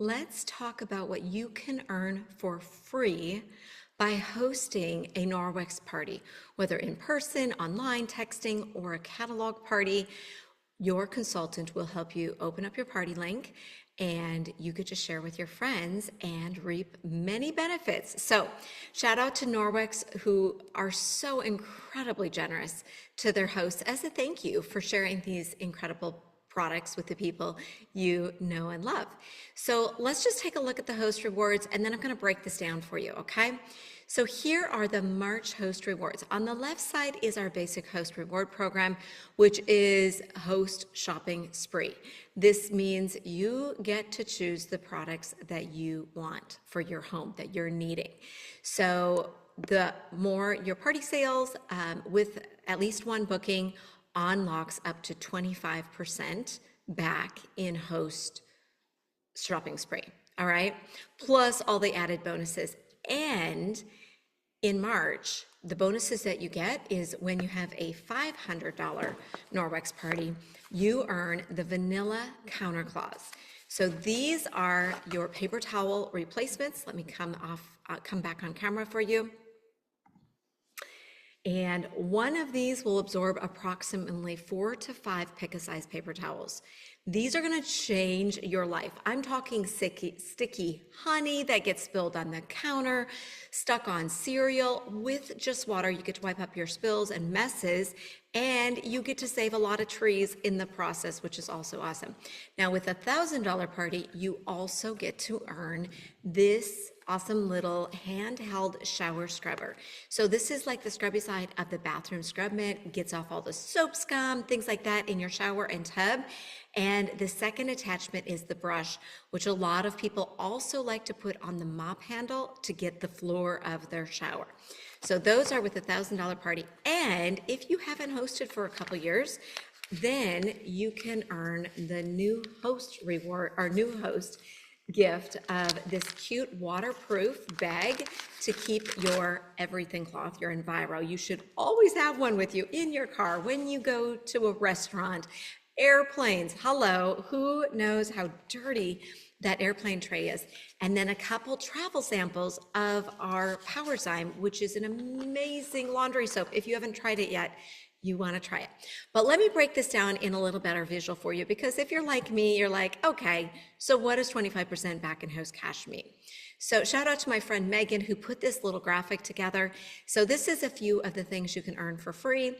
let's talk about what you can earn for free by hosting a Norwex party, whether in person, online, texting, or a catalog party. Your consultant will help you open up your party link and you get to share with your friends and reap many benefits. So shout out to Norwex, who are so incredibly generous to their hosts as a thank you for sharing these incredible products with the people you know and love. So let's just take a look at the host rewards, and then I'm going to break this down for you, okay? So here are the March host rewards. On the left side is our basic host reward program, which is host shopping spree. This means you get to choose the products that you want for your home, that you're needing. So the more your party sales with at least one booking unlocks up to 25% back in host shopping spree, all right? Plus all the added bonuses. And in March, the bonuses that you get is when you have a $500 Norwex party, you earn the vanilla counter cloths. So these are your paper towel replacements. Let me come back on camera for you. And one of these will absorb approximately 4 to 5 pick-a-size paper towels. These are going to change your life. I'm talking sticky honey that gets spilled on the counter, stuck on cereal. With just water, you get to wipe up your spills and messes, and you get to save a lot of trees in the process, which is also awesome. Now, with a $1,000 party, you also get to earn this awesome little handheld shower scrubber. So this is like the scrubby side of the bathroom scrub mitt, gets off all the soap scum, things like that in your shower and tub. And the second attachment is the brush, which a lot of people also like to put on the mop handle to get the floor of their shower. So those are with a $1,000 party. And if you haven't hosted for a couple years, then you can earn the new host reward or new host gift of this cute waterproof bag to keep your everything cloth, your Enviro. You should always have one with you in your car when you go to a restaurant, airplanes. Hello, who knows how dirty that airplane tray is? And then a couple travel samples of our PowerZyme, which is an amazing laundry soap. If you haven't tried it yet, you want to try it. But let me break this down in a little better visual for you, because if you're like me, you're like, okay, so what does 25% back in host cash mean? So shout out to my friend Megan, who put this little graphic together. So this is a few of the things you can earn for free.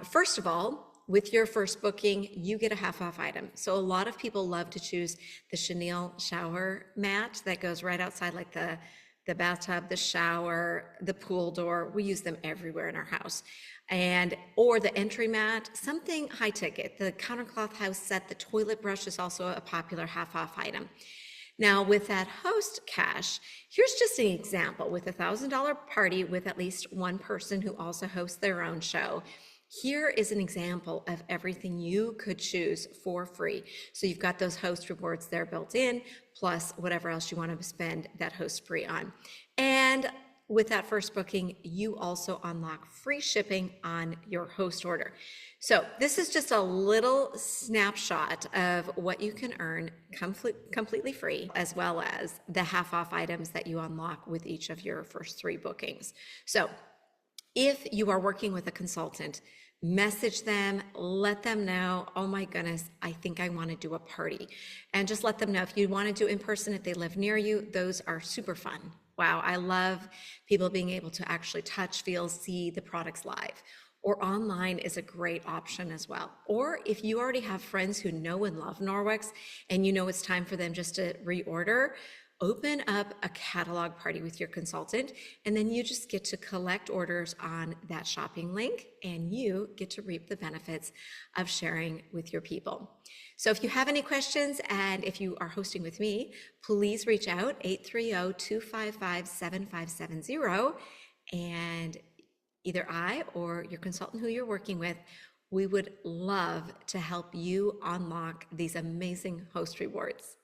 First of all, with your first booking, you get a half off item. So a lot of people love to choose the chenille shower mat that goes right outside, like the bathtub, the shower, the pool door. We use them everywhere in our house. Or the entry mat, something high ticket. The countercloth house set, the toilet brush is also a popular half off item. Now with that host cash, here's just an example. With a $1,000 party with at least one person who also hosts their own show, here is an example of everything you could choose for free. So you've got those host rewards there built in, plus whatever else you want to spend that host spree on. And with that first booking, you also unlock free shipping on your host order. So this is just a little snapshot of what you can earn completely free, as well as the half off items that you unlock with each of your first 3 bookings. So if you are working with a consultant, message them, let them know, oh my goodness, I think I want to do a party. And just let them know. If you want to do in person, if they live near you, those are super fun. Wow, I love people being able to actually touch, feel, see the products live. Or online is a great option as well. Or if you already have friends who know and love Norwex and you know it's time for them just to reorder, open up a catalog party with your consultant, and then you just get to collect orders on that shopping link, and you get to reap the benefits of sharing with your people. So if you have any questions, and if you are hosting with me, please reach out, 830-255-7570, and either I or your consultant who you're working with, we would love to help you unlock these amazing host rewards.